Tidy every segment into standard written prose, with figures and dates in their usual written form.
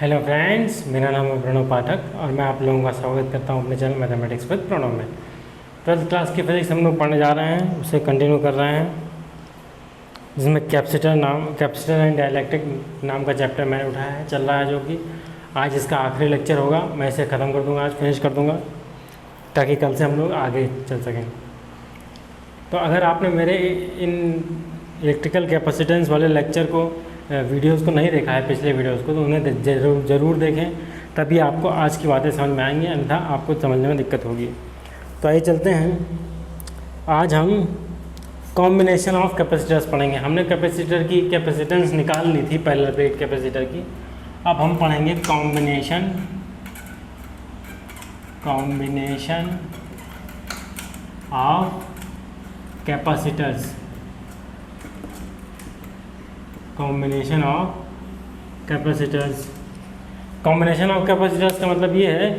Hello friends, मेरा नाम है प्रणव पाठक और मैं आप लोगों का स्वागत करता हूं अपने चैनल मैथमेटिक्स विद प्रणव में। 12th क्लास की फिजिक्स हम लोग पढ़ने जा रहे हैं, उसे कंटिन्यू कर रहे हैं, जिसमें कैपेसिटर एंड डाइलेक्ट्रिक नाम का चैप्टर मैंने उठाया है, चल रहा है, जो कि आज इसका आखिरी लेक्चर होगा। मैं इसे ख़त्म कर दूँगा, आज फिनिश कर दूँगा, ताकि कल से हम लोग आगे चल सकें। तो अगर आपने मेरे इन इलेक्ट्रिकल कैपेसिटेंस वाले लेक्चर को वीडियोस को नहीं देखा है, पिछले वीडियोस को, तो उन्हें ज़रूर देखें, तभी आपको आज की बातें समझ में आएंगी, अन्यथा आपको समझने में दिक्कत होगी। तो आइए चलते हैं। आज हम कॉम्बिनेशन ऑफ कैपेसिटर्स पढ़ेंगे। हमने कैपेसिटर की कैपेसिटेंस निकाल ली थी पहले रेट कैपेसिटर की। अब हम पढ़ेंगे combination of capacitors. Combination of capacitors का मतलब ये है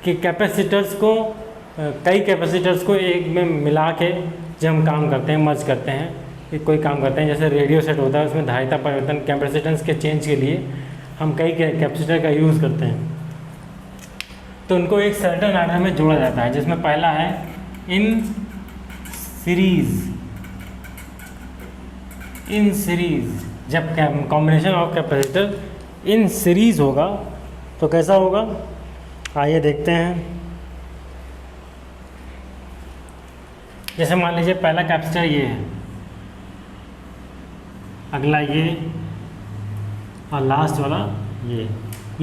कि कैपेसिटर्स को कई कैपेसिटर्स को एक में मिला के जब हम काम करते हैं, मर्ज करते हैं, कि कोई काम करते हैं, जैसे रेडियो सेट होता है, उसमें धारिता परिवर्तन कैपेसिटेंस के चेंज के लिए हम कई कैपेसिटर का यूज़ करते हैं। तो उनको एक सर्टेन आर्डर में जोड़ा जाता है, जिसमें पहला है इन सीरीज़। जब combination of capacitor in series होगा तो कैसा होगा, आइए देखते हैं। जैसे मान लीजिए पहला कैपेसिटर ये है, अगला ये, और लास्ट वाला ये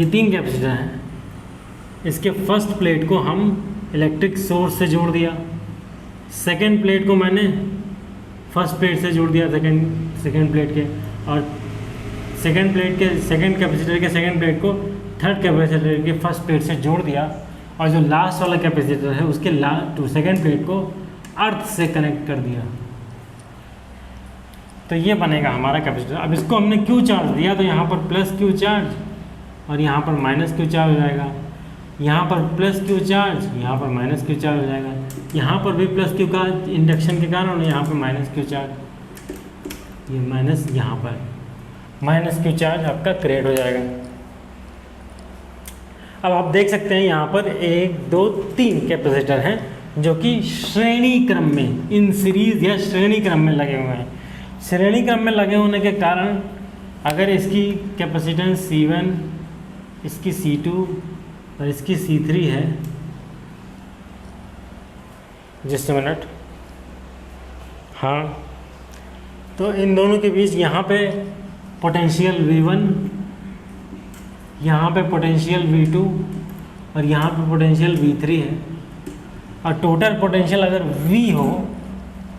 3 कैपेसिटर हैं। इसके फर्स्ट प्लेट को हम इलेक्ट्रिक सोर्स से जोड़ दिया, सेकेंड प्लेट को मैंने फर्स्ट प्लेट से जोड़ दिया, सेकेंड प्लेट के, और सेकेंड कैपेसिटर के सेकेंड प्लेट को थर्ड कैपेसिटर के फर्स्ट प्लेट से जोड़ दिया, और जो लास्ट वाला कैपेसिटर है उसके सेकेंड प्लेट को अर्थ से कनेक्ट कर दिया। तो ये बनेगा हमारा कैपेसिटर। अब इसको हमने क्यू चार्ज दिया, तो यहाँ पर प्लस क्यू चार्ज और यहाँ पर माइनस क्यू चार्ज हो जाएगा, यहाँ पर प्लस क्यू चार्ज, यहाँ पर माइनस क्यू चार्ज हो जाएगा, यहाँ पर भी प्लस क्यू का इंडक्शन के कारण, यहाँ पर माइनस क्यू चार्ज, ये माइनस, यहाँ पर माइनस क्यू चार्ज आपका क्रिएट हो जाएगा। अब आप देख सकते हैं यहाँ पर 1 2 3 कैपेसिटर हैं, जो कि श्रेणी क्रम में, इन सीरीज़ या श्रेणी क्रम में लगे हुए हैं। श्रेणी क्रम में लगे होने के कारण अगर इसकी कैपेसिटेंस C1, इसकी C2 और इसकी C3 है, जस्ट मिनट, हाँ, तो इन दोनों के बीच यहाँ पे पोटेंशियल V1, यहाँ पे पोटेंशियल V2 और यहाँ पे पोटेंशियल V3 है। और टोटल पोटेंशियल अगर V हो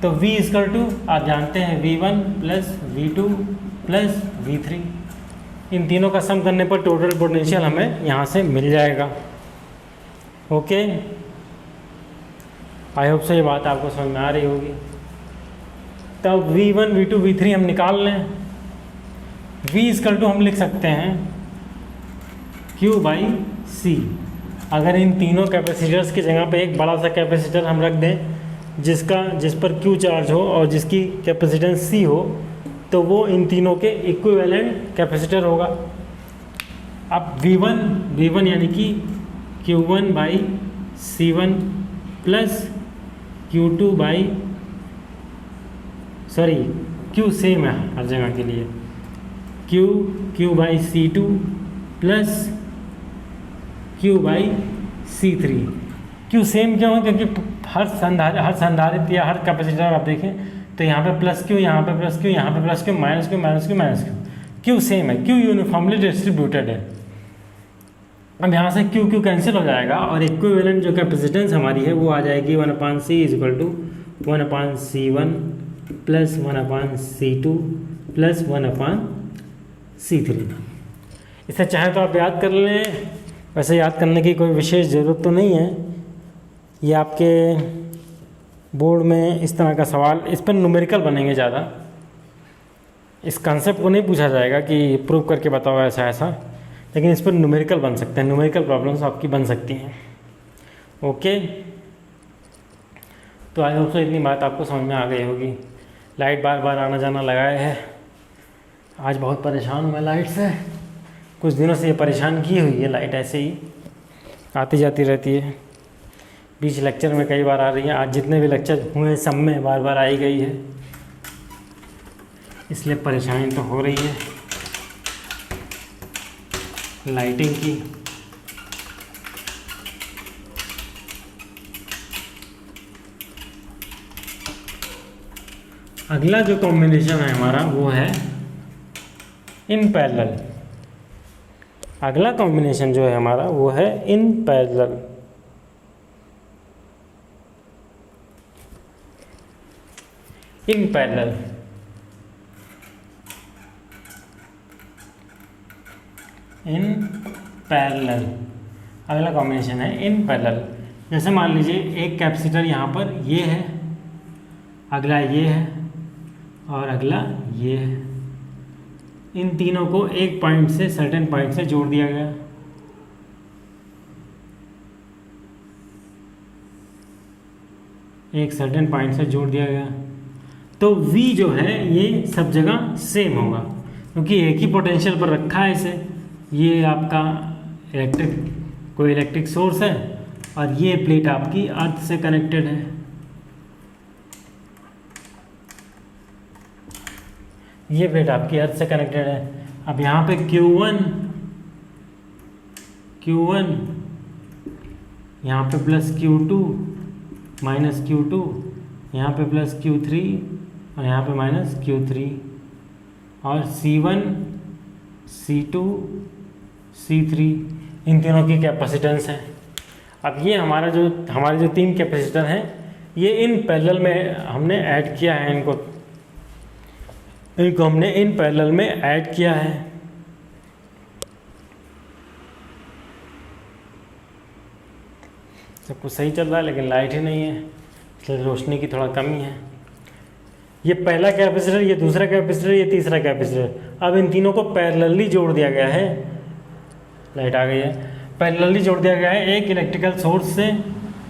तो V इक्वल टू, आप जानते हैं, V1 plus V2 plus V3। इन तीनों का सम करने पर टोटल पोटेंशियल हमें यहाँ से मिल जाएगा। ओके, आई होप से ये बात आपको समझ में आ रही होगी। तब V1 V2 V3 हम निकाल लें। V इक्वल टू हम लिख सकते हैं Q/C। अगर इन तीनों कैपेसिटर्स की जगह पे एक बड़ा सा कैपेसिटर हम रख दें, जिस पर Q चार्ज हो और जिसकी कैपेसिटेंस C हो, तो वो इन तीनों के इक्विवेलेंट कैपेसिटर होगा। अब V1 यानी कि Q1/C1 प्लस Q सेम है हर जगह के लिए, Q/C2 plus Q/C3। Q same क्यों है? क्योंकि हर संधारित्र या हर कैपेसिटर आप देखें तो यहाँ पे प्लस Q, यहाँ पे प्लस Q, यहाँ पे plus Q, minus Q, minus Q, minus Q। Q same है, Q यूनिफॉर्मली डिस्ट्रीब्यूटेड है। अब यहाँ से Q कैंसिल हो जाएगा और इक्विवेलेंट जो कैपेसिटेंस हमारी है वो आ जाएगी 1/C equal to 1/C1 plus 1/C2 plus 1/C3। इसे चाहे तो आप याद कर लें, वैसे याद करने की कोई विशेष ज़रूरत तो नहीं है। ये आपके बोर्ड में इस तरह का सवाल, इस पर न्यूमेरिकल बनेंगे ज़्यादा। इस कॉन्सेप्ट को नहीं पूछा जाएगा कि प्रूव करके बताओ ऐसा ऐसा, लेकिन इस पर न्यूमेरिकल बन सकते हैं, न्यूमेरिकल प्रॉब्लम्स आपकी बन सकती हैं। ओके, तो आई होप सो इतनी बात आपको समझ में आ गई होगी। लाइट बार बार आना जाना लगाए है, आज बहुत परेशान हूँ मैं लाइट से, कुछ दिनों से ये परेशान की हुई है लाइट, ऐसे ही आती जाती रहती है। बीच लेक्चर में कई बार आ रही है, आज जितने भी लेक्चर हुए सब में बार बार आई गई है, इसलिए परेशानी तो हो रही है लाइटिंग की। अगला जो कॉम्बिनेशन है हमारा वो है इन पैरेलल। अगला कॉम्बिनेशन जो है हमारा वो है in parallel. In parallel in parallel अगला कॉम्बिनेशन है इन पैरेलल। जैसे मान लीजिए एक कैपेसिटर यहाँ पर ये है, अगला ये है और अगला ये है। इन तीनों को एक पॉइंट से, सर्टेन पॉइंट से जोड़ दिया गया। एक सर्टेन पॉइंट से जोड़ दिया गया तो V जो है ये सब जगह सेम होगा, क्योंकि एक ही पोटेंशियल पर रखा है इसे। ये आपका कोई इलेक्ट्रिक सोर्स है और ये प्लेट आपकी अर्थ से कनेक्टेड है। ये प्लेट आपकी अर्थ से कनेक्टेड है। अब यहाँ पे Q1 यहाँ पे प्लस Q2 माइनस Q2, यहाँ पे प्लस Q3 और यहाँ पे माइनस Q3, और C1 C2 C3 इन तीनों की कैपेसिटेंस है। अब ये हमारे जो तीन कैपेसिटर हैं ये इन पैरेलल में हमने ऐड किया है। इनको हमने इन पैरेलल में ऐड किया है। सब कुछ सही चल रहा है लेकिन लाइट ही नहीं है, इसलिए रोशनी की थोड़ा कमी है। ये पहला कैपेसिटर, ये दूसरा कैपेसिटर, ये तीसरा कैपेसिटर। अब इन तीनों को पैरेलली जोड़ दिया गया है। लाइट आ गई है। पैरेलली जोड़ दिया गया है एक इलेक्ट्रिकल सोर्स से,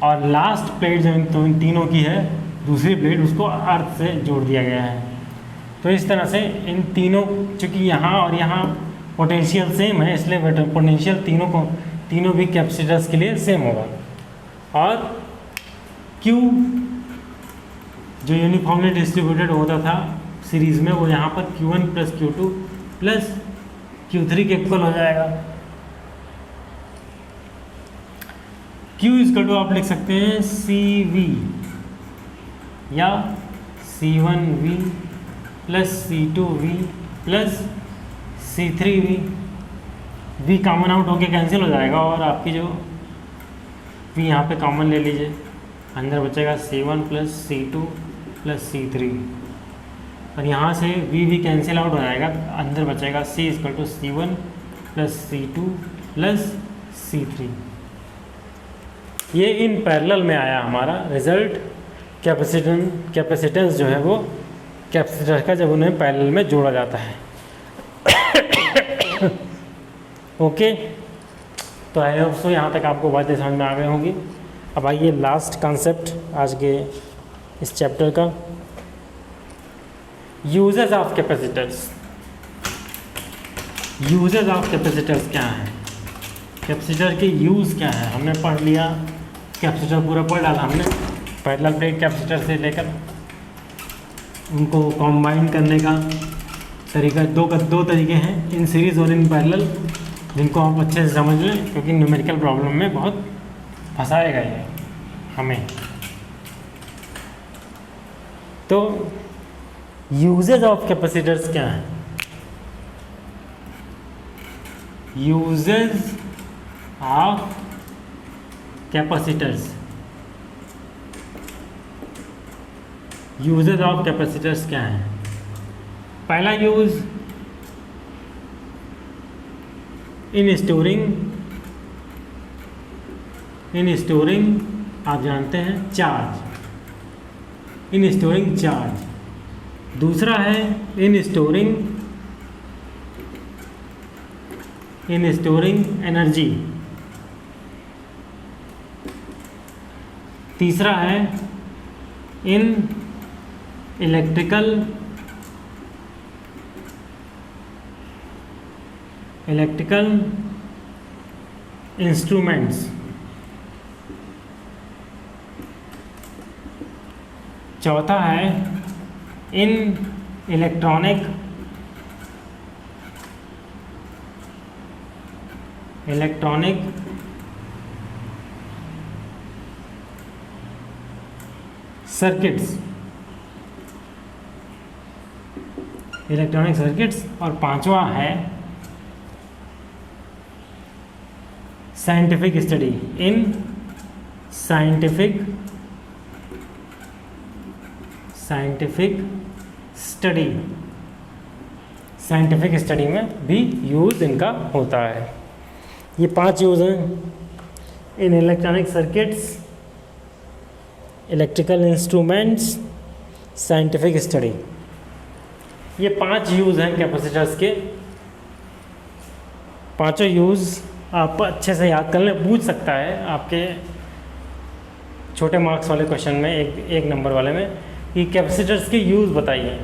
और लास्ट प्लेट जो इन तीनों की है, दूसरी प्लेट, उसको अर्थ से जोड़ दिया गया है। तो इस तरह से इन तीनों, चूँकि यहाँ और यहाँ पोटेंशियल सेम है, इसलिए पोटेंशियल तीनों भी कैपेसिटर्स के लिए सेम होगा। और Q जो यूनिफॉर्मली डिस्ट्रीब्यूटेड होता था सीरीज़ में, वो यहाँ पर Q1 plus Q2 plus Q3 के इक्वल हो जाएगा। Q इक्वल टू आप लिख सकते हैं CV या C1V plus C2V plus C3V। V common out होके कैंसिल हो जाएगा और आपकी जो V यहाँ पे कॉमन ले लीजिए, अंदर बचेगा C1 plus C2 plus C3, और यहाँ से V कैंसिल आउट हो जाएगा, अंदर बचेगा C equal to C1 plus C2 plus C3। ये इन पैरेलल में आया हमारा रिजल्ट। कैपेसिटेंस जो है वो कैपेसिटर का जब उन्हें पैरेलल में जोड़ा जाता है। ओके, तो आई होप सो यहाँ तक आपको बातें समझ में आ गई होंगी। अब आइए लास्ट कॉन्सेप्ट आज के इस चैप्टर का, uses of capacitors. Uses of capacitors क्या है, कैपेसिटर के यूज़ क्या है, हमने पढ़ लिया। कैपेसिटर पूरा पढ़ डाला हमने, पैरेलल प्लेट कैपेसिटर से लेकर उनको कॉम्बाइन करने का तरीका। दो तरीके हैं, इन सीरीज़ और इन पैरेलल, जिनको आप अच्छे से समझ लें, क्योंकि न्यूमेरिकल प्रॉब्लम में बहुत फंसाएगा ये हमें। तो यूजेज ऑफ कैपेसिटर्स क्या हैं? Uses of capacitors, uses of capacitors क्या हैं? पहला यूज इन स्टोरिंग आप जानते हैं चार्ज, इन स्टोरिंग चार्ज। दूसरा है इन स्टोरिंग एनर्जी। तीसरा है इन इलेक्ट्रिकल इंस्ट्रूमेंट्स। चौथा है इन इलेक्ट्रॉनिक सर्किट्स। और पांचवा है scientific study. In scientific study में भी यूज़ इनका होता है। ये 5 यूज़ हैं इन electronic circuits, electrical instruments, scientific study. ये 5 यूज़ हैं कैपेसिटर्स के। पांचों यूज़ आप अच्छे से याद कर लें। पूछ सकता है आपके छोटे मार्क्स वाले क्वेश्चन में, एक नंबर वाले में, कि कैपेसिटर्स के यूज़ बताइए।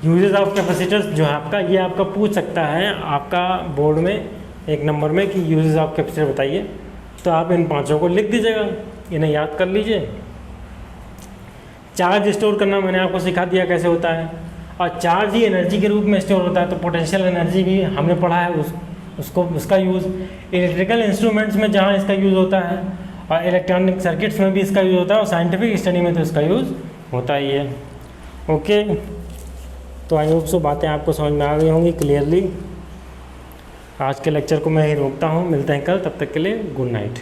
यूजेस ऑफ कैपेसिटर्स जो है आपका, ये आपका पूछ सकता है आपका बोर्ड में 1 नंबर में कि यूजेस ऑफ कैपेसिटर बताइए। तो आप इन 5 को लिख दीजिएगा, इन्हें याद कर लीजिए। चार्ज स्टोर करना मैंने आपको सिखा दिया कैसे होता है, और चार्ज ही एनर्जी के रूप में स्टोर होता है। तो पोटेंशियल एनर्जी भी हमने पढ़ा है, उसका यूज़ इलेक्ट्रिकल इंस्ट्रूमेंट्स में जहाँ इसका यूज़ होता है, और इलेक्ट्रॉनिक सर्किट्स में भी इसका यूज़ होता है, और साइंटिफिक स्टडी में तो इसका यूज़ होता ही है। ओके, तो आई होप सो बातें आपको समझ में आ गई होंगी क्लियरली। आज के लेक्चर को मैं ही रोकता हूँ, मिलते हैं कल, तब तक के लिए गुड नाइट।